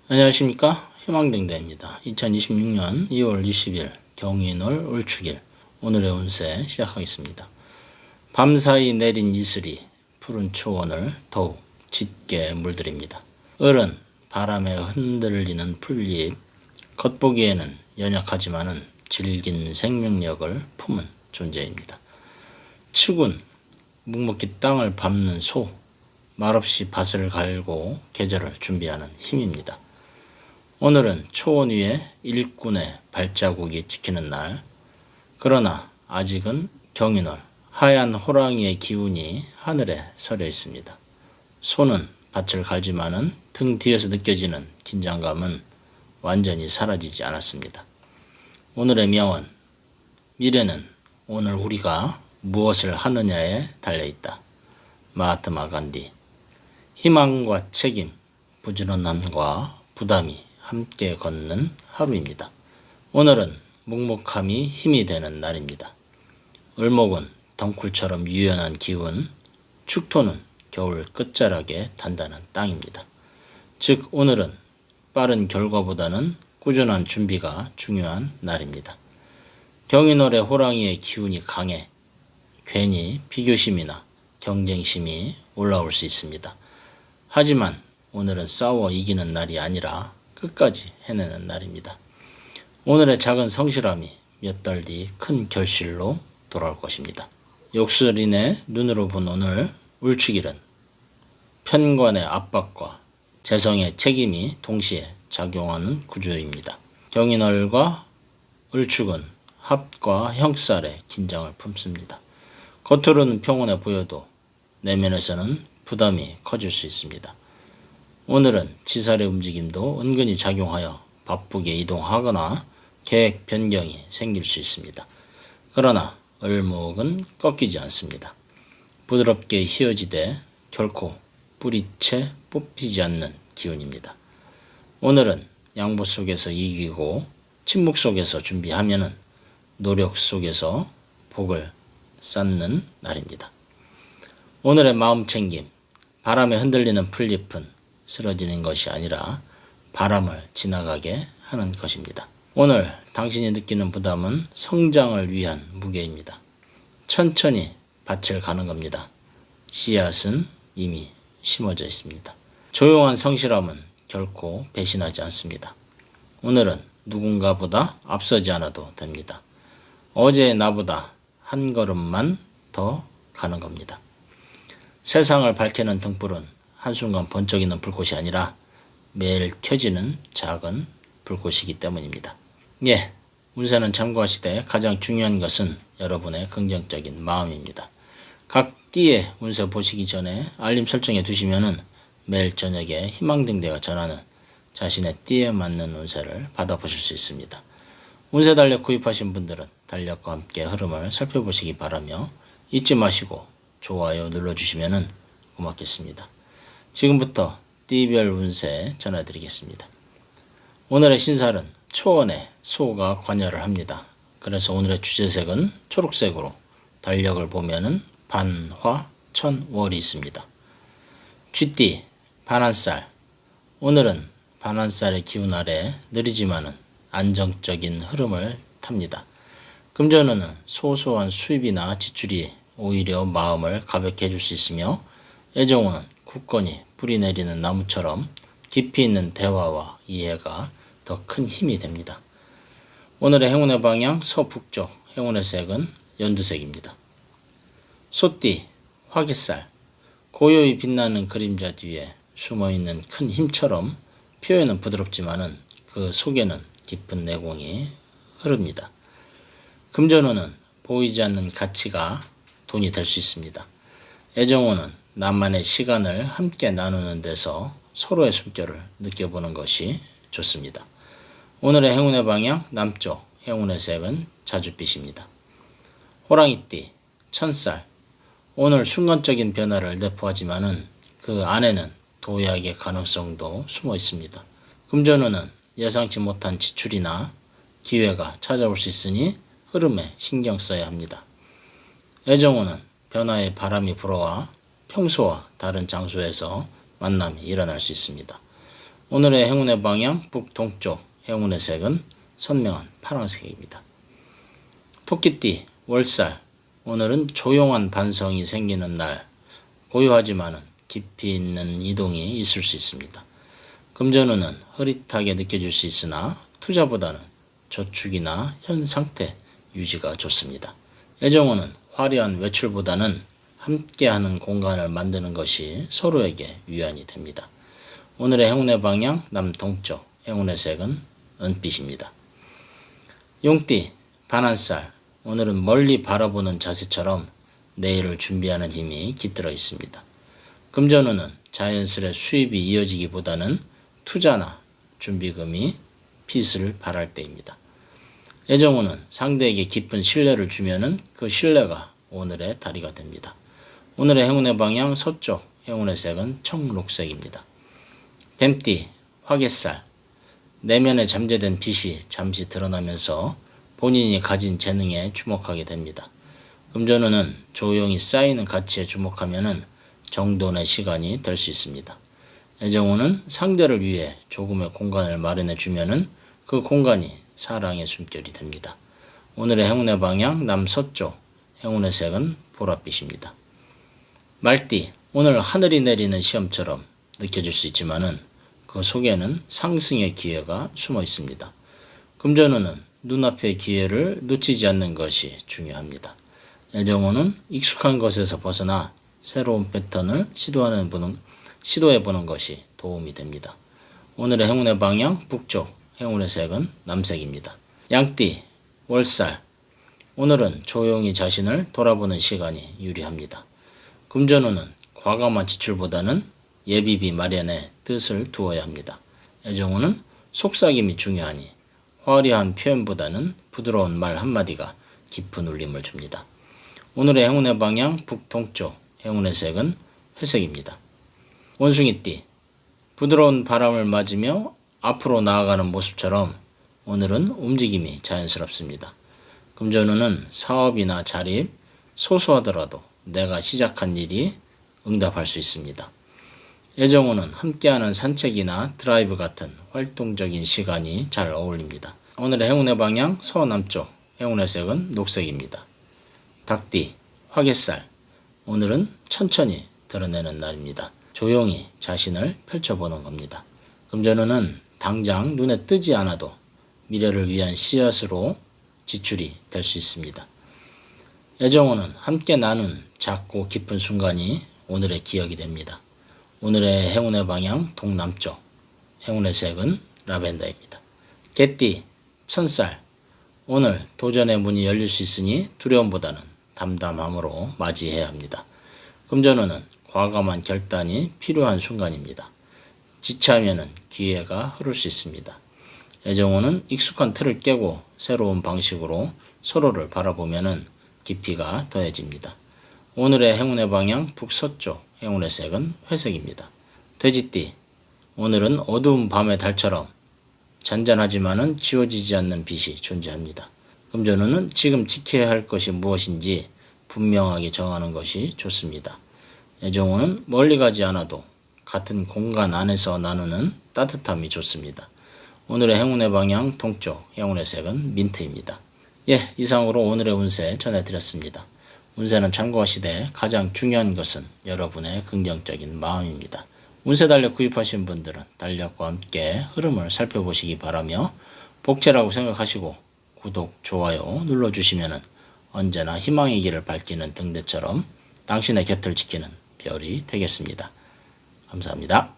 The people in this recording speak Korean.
안녕하십니까, 희망등대입니다. 2026년 2월 20일 경인월 을축일, 오늘의 운세 시작하겠습니다. 밤사이 내린 이슬이 푸른 초원을 더욱 짙게 물들입니다. 을은 바람에 흔들리는 풀잎, 겉보기에는 연약하지만은 질긴 생명력을 품은 존재입니다. 축은 묵묵히 땅을 밟는 소, 말없이 밭을 갈고 계절을 준비하는 힘입니다. 오늘은 초원 위에 일꾼의 발자국이 찍히는 날, 그러나 아직은 경인월, 하얀 호랑이의 기운이 하늘에 서려 있습니다. 소는 밭을 갈지만은 등 뒤에서 느껴지는 긴장감은 완전히 사라지지 않았습니다. 오늘의 명언, 미래는 오늘 우리가 무엇을 하느냐에 달려있다. 마하트마 간디. 희망과 책임, 부지런함과 부담이 함께 걷는 하루입니다. 오늘은 묵묵함이 힘이 되는 날입니다. 을목은 덩굴처럼 유연한 기운, 축토는 겨울 끝자락에 단단한 땅입니다. 즉 오늘은 빠른 결과보다는 꾸준한 준비가 중요한 날입니다. 경인월의 호랑이의 기운이 강해 괜히 비교심이나 경쟁심이 올라올 수 있습니다. 하지만 오늘은 싸워 이기는 날이 아니라 끝까지 해내는 날입니다. 오늘의 작은 성실함이 몇 달 뒤 큰 결실로 돌아올 것입니다. 욕설인의 눈으로 본 오늘 을축일은 편관의 압박과 재성의 책임이 동시에 작용하는 구조입니다. 경인월과 을축은 합과 형살의 긴장을 품습니다. 겉으로는 평온해 보여도 내면에서는 부담이 커질 수 있습니다. 오늘은 지살의 움직임도 은근히 작용하여 바쁘게 이동하거나 계획 변경이 생길 수 있습니다. 그러나 을목은 꺾이지 않습니다. 부드럽게 휘어지되 결코 뿌리채 뽑히지 않는 기운입니다. 오늘은 양보 속에서 이기고 침묵 속에서 준비하면은 노력 속에서 복을 쌓는 날입니다. 오늘의 마음챙김, 바람에 흔들리는 풀잎은 쓰러지는 것이 아니라 바람을 지나가게 하는 것입니다. 오늘 당신이 느끼는 부담은 성장을 위한 무게입니다. 천천히 밭을 가는 겁니다. 씨앗은 이미 심어져 있습니다. 조용한 성실함은 결코 배신하지 않습니다. 오늘은 누군가보다 앞서지 않아도 됩니다. 어제의 나보다 한 걸음만 더 가는 겁니다. 세상을 밝히는 등불은 한순간 번쩍이는 불꽃이 아니라 매일 켜지는 작은 불꽃이기 때문입니다. 운세는 참고하시되 가장 중요한 것은 여러분의 긍정적인 마음입니다. 각 띠의 운세 보시기 전에 알림 설정해 두시면은 매일 저녁에 희망등대가 전하는 자신의 띠에 맞는 운세를 받아보실 수 있습니다. 운세 달력 구입하신 분들은 달력과 함께 흐름을 살펴보시기 바라며 잊지 마시고 좋아요 눌러주시면 고맙겠습니다. 지금부터 띠별 운세 전해드리겠습니다. 오늘의 신살은 초원에 소가 관여를 합니다. 그래서 오늘의 주제색은 초록색으로 달력을 보면은 반화, 천월이 있습니다. 쥐띠, 반한살. 오늘은 반한살의 기운 아래 느리지만은 안정적인 흐름을 탑니다. 금전운은 소소한 수입이나 지출이 오히려 마음을 가볍게 해줄 수 있으며 애정운은 굳건히 뿌리 내리는 나무처럼 깊이 있는 대화와 이해가 더 큰 힘이 됩니다. 오늘의 행운의 방향 서북쪽, 행운의 색은 연두색입니다. 소띠, 화개살. 고요히 빛나는 그림자 뒤에 숨어있는 큰 힘처럼 표현은 부드럽지만은 그 속에는 깊은 내공이 흐릅니다. 금전운은 보이지 않는 가치가 돈이 될 수 있습니다. 애정운은 나만의 시간을 함께 나누는 데서 서로의 숨결을 느껴보는 것이 좋습니다. 오늘의 행운의 방향 남쪽, 행운의 색은 자줏빛입니다. 호랑이띠, 천살. 오늘 순간적인 변화를 내포하지만은 그 안에는 도약의 가능성도 숨어 있습니다. 금전운은 예상치 못한 지출이나 기회가 찾아올 수 있으니 흐름에 신경 써야 합니다. 애정운은 변화의 바람이 불어와 평소와 다른 장소에서 만남이 일어날 수 있습니다. 오늘의 행운의 방향 북동쪽, 행운의 색은 선명한 파란색입니다. 토끼띠, 월살. 오늘은 조용한 반성이 생기는 날. 고요하지만은 깊이 있는 이동이 있을 수 있습니다. 금전운은 흐릿하게 느껴질 수 있으나 투자보다는 저축이나 현 상태 유지가 좋습니다. 애정운은 화려한 외출보다는 함께하는 공간을 만드는 것이 서로에게 위안이 됩니다. 오늘의 행운의 방향 남동쪽, 행운의 색은 은빛입니다. 용띠, 반한살. 오늘은 멀리 바라보는 자세처럼 내일을 준비하는 힘이 깃들어 있습니다. 금전운은 자연스레 수입이 이어지기보다는 투자나 준비금이 빚을 발할 때입니다. 애정운은 상대에게 깊은 신뢰를 주면은 그 신뢰가 오늘의 다리가 됩니다. 오늘의 행운의 방향 서쪽, 행운의 색은 청록색입니다. 뱀띠, 화개살. 내면에 잠재된 빛이 잠시 드러나면서 본인이 가진 재능에 주목하게 됩니다. 금전운은 조용히 쌓이는 가치에 주목하면은 정돈의 시간이 될 수 있습니다. 애정운은 상대를 위해 조금의 공간을 마련해 주면은 그 공간이 사랑의 숨결이 됩니다. 오늘의 행운의 방향 남서쪽, 행운의 색은 보랏빛입니다. 말띠, 오늘 하늘이 내리는 시험처럼 느껴질 수 있지만은 그 속에는 상승의 기회가 숨어 있습니다. 금전운은 눈앞의 기회를 놓치지 않는 것이 중요합니다. 애정운은 익숙한 것에서 벗어나 새로운 패턴을 시도해보는 것이 도움이 됩니다. 오늘의 행운의 방향 북쪽, 행운의 색은 남색입니다. 양띠, 월살. 오늘은 조용히 자신을 돌아보는 시간이 유리합니다. 금전운은 과감한 지출보다는 예비비 마련에 뜻을 두어야 합니다. 애정운은 속삭임이 중요하니 화려한 표현보다는 부드러운 말 한마디가 깊은 울림을 줍니다. 오늘의 행운의 방향 북동쪽, 행운의 색은 회색입니다. 원숭이띠, 부드러운 바람을 맞으며 앞으로 나아가는 모습처럼 오늘은 움직임이 자연스럽습니다. 금전운은 사업이나 자립, 소소하더라도 내가 시작한 일이 응답할 수 있습니다. 애정운은 함께하는 산책이나 드라이브 같은 활동적인 시간이 잘 어울립니다. 오늘의 행운의 방향 서남쪽, 행운의 색은 녹색입니다. 닭띠, 화개살. 오늘은 천천히 드러내는 날입니다. 조용히 자신을 펼쳐보는 겁니다. 금전운은 당장 눈에 뜨지 않아도 미래를 위한 씨앗으로 지출이 될 수 있습니다. 애정운은 함께 나눈 작고 깊은 순간이 오늘의 기억이 됩니다. 오늘의 행운의 방향 동남쪽, 행운의 색은 라벤더입니다. 개띠, 천살. 오늘 도전의 문이 열릴 수 있으니 두려움보다는 담담함으로 맞이해야 합니다. 금전운은 과감한 결단이 필요한 순간입니다. 지체하면은 기회가 흐를 수 있습니다. 애정운은 익숙한 틀을 깨고 새로운 방식으로 서로를 바라보면은 깊이가 더해집니다. 오늘의 행운의 방향 북서쪽, 행운의 색은 회색입니다. 돼지띠, 오늘은 어두운 밤의 달처럼 잔잔하지만은 지워지지 않는 빛이 존재합니다. 금전운은 지금 지켜야 할 것이 무엇인지 분명하게 정하는 것이 좋습니다. 애정운은 멀리 가지 않아도 같은 공간 안에서 나누는 따뜻함이 좋습니다. 오늘의 행운의 방향 동쪽, 행운의 색은 민트입니다. 이상으로 오늘의 운세 전해드렸습니다. 운세는 참고하시되 가장 중요한 것은 여러분의 긍정적인 마음입니다. 운세 달력 구입하신 분들은 달력과 함께 흐름을 살펴보시기 바라며 복채라고 생각하시고 구독, 좋아요 눌러주시면 언제나 희망의 길을 밝히는 등대처럼 당신의 곁을 지키는 별이 되겠습니다. 감사합니다.